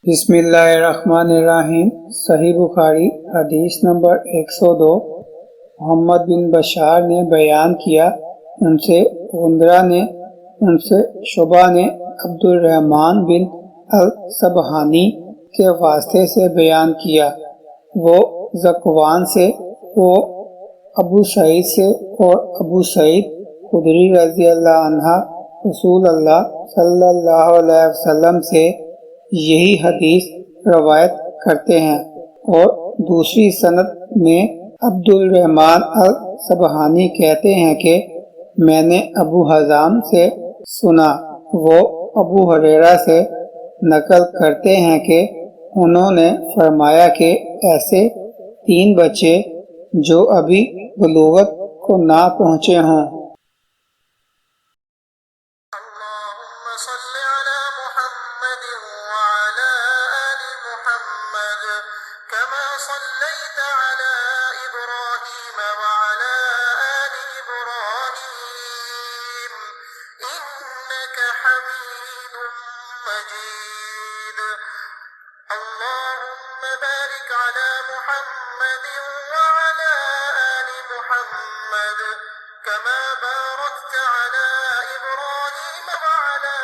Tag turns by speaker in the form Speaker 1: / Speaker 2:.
Speaker 1: बिस्मिल्लाहिर्रहमानिर्रहीम। सही बुखारी हदीस नंबर 102। मोहम्मद बिन बशार ने बयान किया, उनसे गुंदरा ने, उनसे शुबा ने अब्दुर्रहमान बिन अल-सबहानी के वास्ते से बयान किया, वो ज़कवान से, वो अबू सईद से और अबू सईद खुदरी रज़ी अल्लाह अन्हा रसूल अल्लाह सल्लल्लाहु अलैहि वसल्लम से यही हदीस रवायत करते हैं। और दूसरी सनद में अब्दुल रहमान अल सबहानी कहते हैं कि मैंने अबू हज़ाम से सुना, वो अबू हुरैरा से नकल करते हैं कि उन्होंने फरमाया कि ऐसे 3 बच्चे जो अभी बलूगत को ना पहुँचे हों।
Speaker 2: كما باركت على إبراهيم وعلى